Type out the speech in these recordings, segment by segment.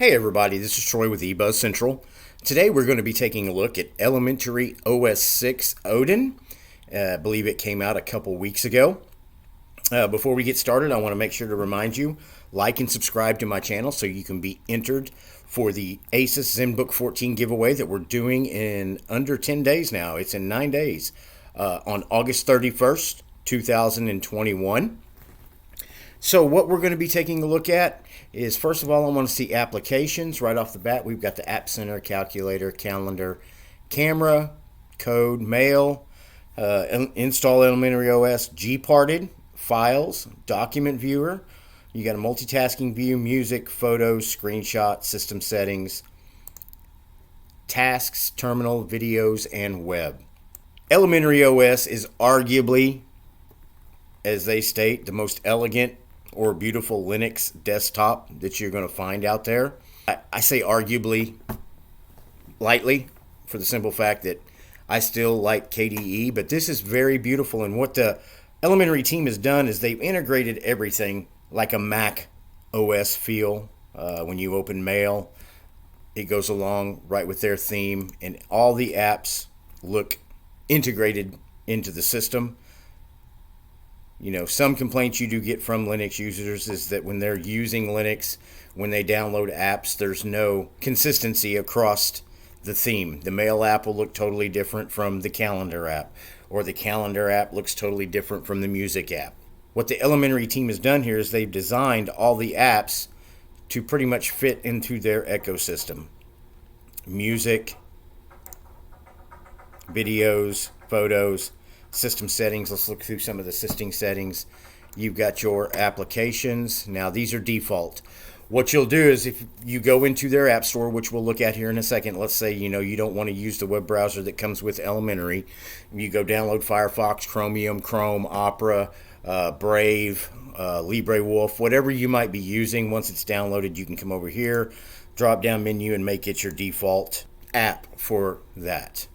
Hey everybody, this is Troy with eBuzz Central. Today we're going to be taking a look at Elementary OS 6 Odin. I believe it came out a couple weeks ago. Before we get started, I want to make sure to remind you, like and subscribe to my channel so you can be entered for the Asus ZenBook 14 giveaway that we're doing in under 10 days now. It's in 9 days on August 31st, 2021. So what we're going to be taking a look at is, first of all, I want to see applications. Right off the bat, we've got the App Center, Calculator, Calendar, Camera, Code, Mail, Install Elementary OS, Gparted, Files, Document Viewer. You got a multitasking view, music, photos, screenshots, system settings, tasks, terminal, videos, and web. Elementary OS is arguably, as they state, the most elegant or beautiful Linux desktop that you're going to find out there. I say arguably lightly for the simple fact that I still like KDE, but this is very beautiful. And what the Elementary team has done is they've integrated everything like a Mac OS feel. When you open Mail, it goes along right with their theme, and all the apps look integrated into the system. You know, some complaints you do get from Linux users is that when they're using Linux, when they download apps, there's no consistency across the theme. The Mail app will look totally different from the Calendar app, or the Calendar app looks totally different from the Music app. What the Elementary team has done here is they've designed all the apps to pretty much fit into their ecosystem. Music, videos, photos, system settings. Let's look through some of the system settings. You've got your applications. Now these are default. What you'll do is if you go into their app store, which we'll look at here in a second, let's say you don't want to use the web browser that comes with Elementary. You go download Firefox, Chromium, Chrome, Opera, Brave, LibreWolf, whatever you might be using. Once it's downloaded, you can come over here, drop down menu, and make it your default app for that.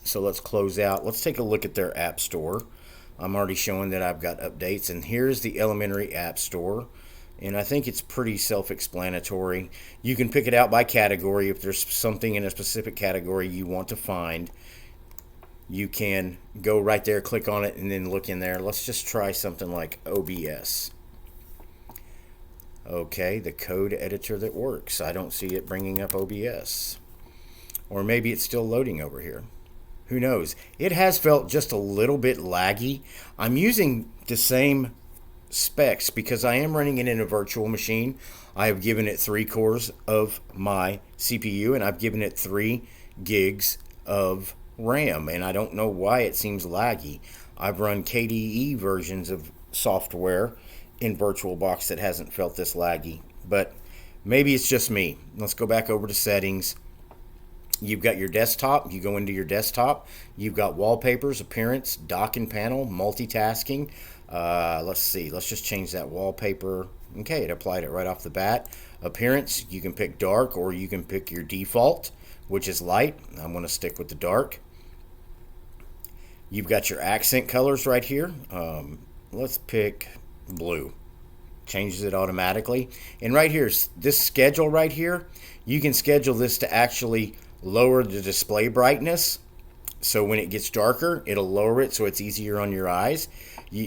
So let's close out. Let's take a look at their app store. I'm already showing that I've got updates, and here's the Elementary app store, and I think it's pretty self-explanatory. You can pick it out by category. If there's something in a specific category you want to find, you can go right there, click on it, and then look in there. Let's just try something like OBS. Okay, the code editor that works. I don't see it bringing up OBS. Or maybe it's still loading over here. Who knows? It has felt just a little bit laggy. I'm using the same specs because I am running it in a virtual machine. I have given it 3 cores of my CPU, and I've given it 3 gigs of RAM, and I don't know why it seems laggy. I've run KDE versions of software in VirtualBox that hasn't felt this laggy, but maybe it's just me. Let's go back over to settings. You've got your desktop. You go into your desktop. You've got wallpapers, appearance, dock and panel, multitasking. Let's see. Let's just change that wallpaper. Okay, it applied it right off the bat. Appearance, you can pick dark or you can pick your default, which is light. I'm going to stick with the dark. You've got your accent colors right here. Let's pick blue. Changes it automatically. And right here, this schedule right here, you can schedule this to actually lower the display brightness, so when it gets darker it'll lower it so it's easier on your eyes.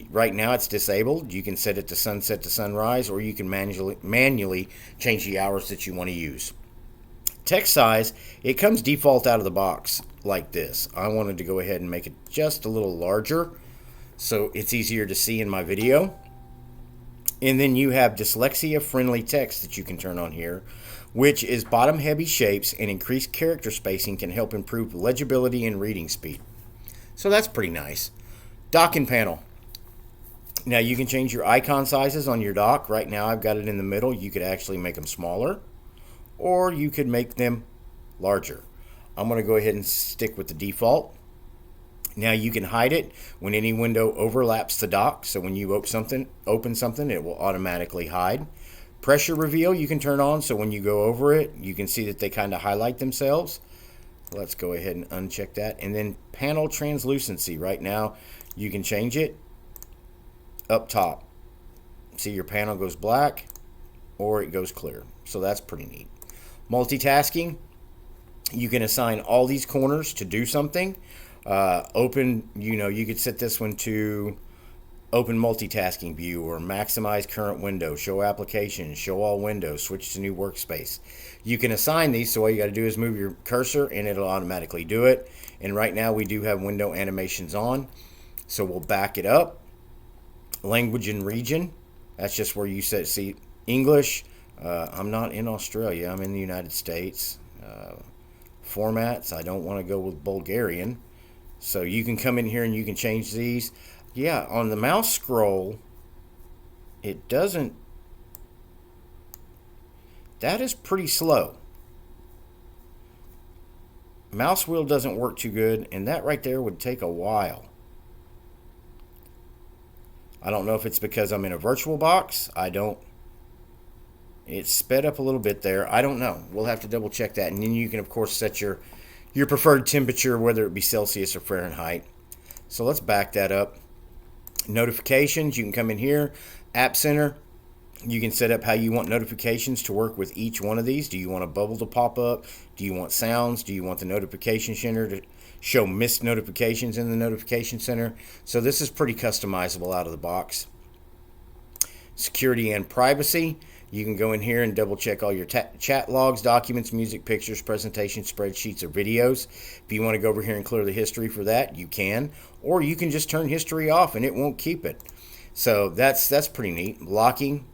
Right now it's disabled. You can set it to sunset to sunrise, or you can manually change the hours that you want to use. Text size, it comes default out of the box like this. I wanted to go ahead and make it just a little larger so it's easier to see in my video. And then you have dyslexia friendly text that you can turn on here, which is bottom heavy shapes, and increased character spacing can help improve legibility and reading speed. So that's pretty nice. Dock and panel. Now you can change your icon sizes on your dock. Right now I've got it in the middle. You could actually make them smaller, or you could make them larger. I'm going to go ahead and stick with the default. Now you can hide it when any window overlaps the dock, so when you open something, it will automatically hide. Pressure reveal you can turn on, so when you go over it, you can see that they kind of highlight themselves. Let's go ahead and uncheck that. And then panel translucency. Right now you can change it up top. See, your panel goes black, or it goes clear. So that's pretty neat. Multitasking, you can assign all these corners to do something. Open, you could set this one to open multitasking view or maximize current window, show applications, show all windows, switch to new workspace. You can assign these, so all you got to do is move your cursor and it'll automatically do it. And right now we do have window animations on, so we'll back it up. Language and region, that's just where you see English. I'm not in Australia, I'm in the United States. Formats, I don't want to go with Bulgarian. So you can come in here and you can change these. Yeah, on the mouse scroll, it doesn't. That is pretty slow. Mouse wheel doesn't work too good, and that right there would take a while. I don't know if it's because I'm in a virtual box. It's sped up a little bit there. I don't know. We'll have to double check that. And then you can, of course, set your preferred temperature, whether it be Celsius or Fahrenheit. So let's back that up. Notifications, you can come in here. App Center, you can set up how you want notifications to work with each one of these. Do you want a bubble to pop up? Do you want sounds? Do you want the notification center to show missed notifications in the notification center? So this is pretty customizable out of the box. Security and privacy, you can go in here and double check all your chat logs, documents, music, pictures, presentations, spreadsheets, or videos. If you want to go over here and clear the history for that, you can. Or you can just turn history off and it won't keep it. So that's pretty neat. Locking,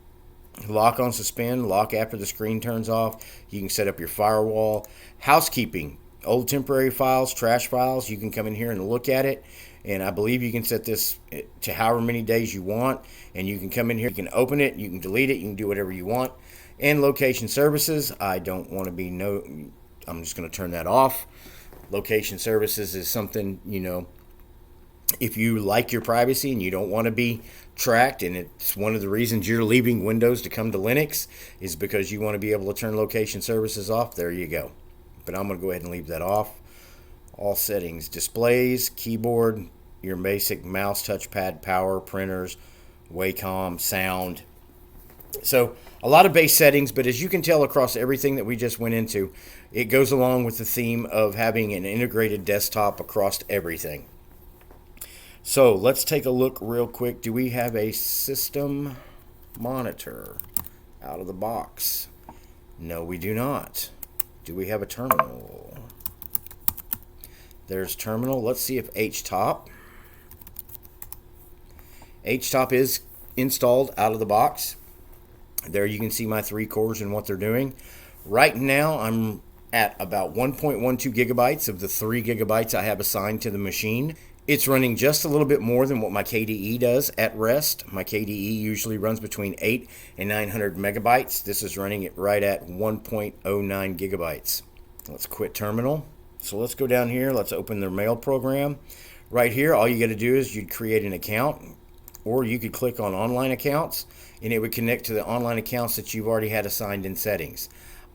lock on suspend, lock after the screen turns off. You can set up your firewall. Housekeeping, old temporary files, trash files, you can come in here and look at it. And I believe you can set this to however many days you want. And you can come in here, you can open it, you can delete it, you can do whatever you want. And location services, I don't want to be I'm just going to turn that off. Location services is something, if you like your privacy and you don't want to be tracked, and it's one of the reasons you're leaving Windows to come to Linux, is because you want to be able to turn location services off, there you go. But I'm going to go ahead and leave that off. All settings, displays, keyboard, your basic mouse, touchpad, power, printers, Wacom, sound. So a lot of base settings, but as you can tell across everything that we just went into, it goes along with the theme of having an integrated desktop across everything. So let's take a look real quick. Do we have a system monitor out of the box? No, we do not. Do we have a terminal? There's terminal. Let's see if HTOP. HTOP is installed out of the box. There you can see my 3 cores and what they're doing. Right now I'm at about 1.12 gigabytes of the 3 gigabytes I have assigned to the machine. It's running just a little bit more than what my KDE does at rest. My KDE usually runs between 8 and 900 megabytes. This is running it right at 1.09 gigabytes. Let's quit terminal. So let's go down here. Let's open the mail program. Right here, all you got to do is you'd create an account, or you could click on online accounts and it would connect to the online accounts that you've already had assigned in settings.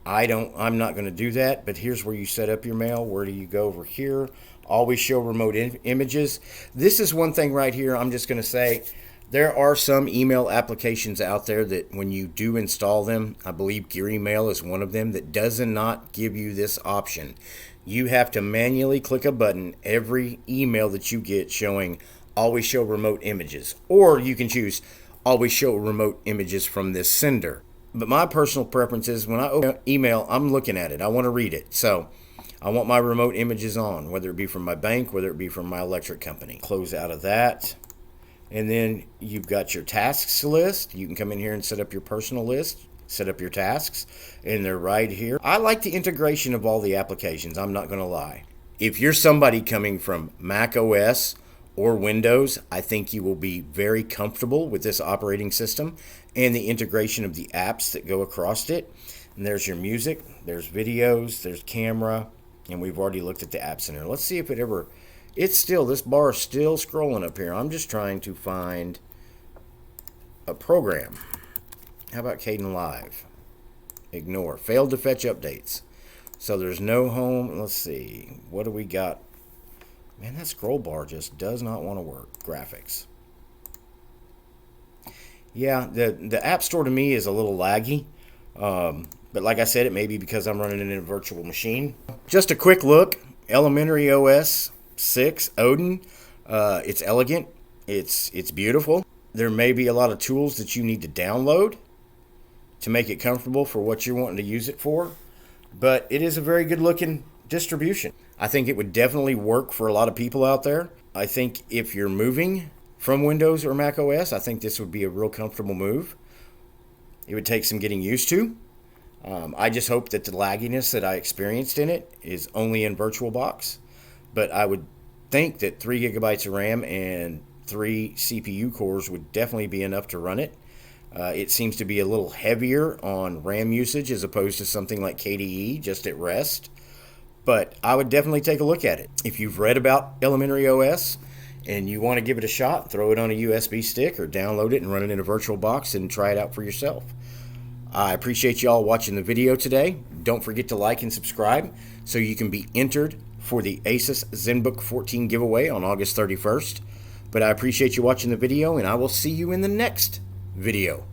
I'm not going to do that, but here's where you set up your mail. Where do you go? Over here. Always show remote images. This is one thing right here I'm just going to say. There are some email applications out there that when you do install them, I believe Geary Mail is one of them, that does not give you this option. You have to manually click a button every email that you get showing always show remote images. Or you can choose always show remote images from this sender. But my personal preference is when I open email, I'm looking at it. I want to read it. So I want my remote images on, whether it be from my bank, whether it be from my electric company. Close out of that. And then you've got your tasks list. You can come in here and set up your personal list, set up your tasks, and they're right here. I like the integration of all the applications, I'm not going to lie. If you're somebody coming from Mac OS or Windows, I think you will be very comfortable with this operating system and the integration of the apps that go across it. And there's your music, there's videos, there's camera, and we've already looked at the App Center. Let's see if this bar is still scrolling up here. I'm just trying to find a program. How about Caden Live? Ignore. Failed to fetch updates. So there's no home. Let's see. What do we got? Man, that scroll bar just does not want to work. Graphics. Yeah, the App Store to me is a little laggy. But like I said, it may be because I'm running it in a virtual machine. Just a quick look. Elementary OS 6 Odin. It's elegant. It's beautiful. There may be a lot of tools that you need to download to make it comfortable for what you're wanting to use it for. But it is a very good looking distribution. I think it would definitely work for a lot of people out there. I think if you're moving from Windows or Mac OS, I think this would be a real comfortable move. It would take some getting used to. I just hope that the lagginess that I experienced in it is only in VirtualBox. But I would think that 3 gigabytes of RAM and 3 CPU cores would definitely be enough to run it. It seems to be a little heavier on RAM usage as opposed to something like KDE, just at rest. But I would definitely take a look at it. If you've read about Elementary OS and you want to give it a shot, throw it on a USB stick or download it and run it in a VirtualBox and try it out for yourself. I appreciate y'all watching the video today. Don't forget to like and subscribe so you can be entered for the Asus ZenBook 14 giveaway on August 31st. But I appreciate you watching the video, and I will see you in the next video.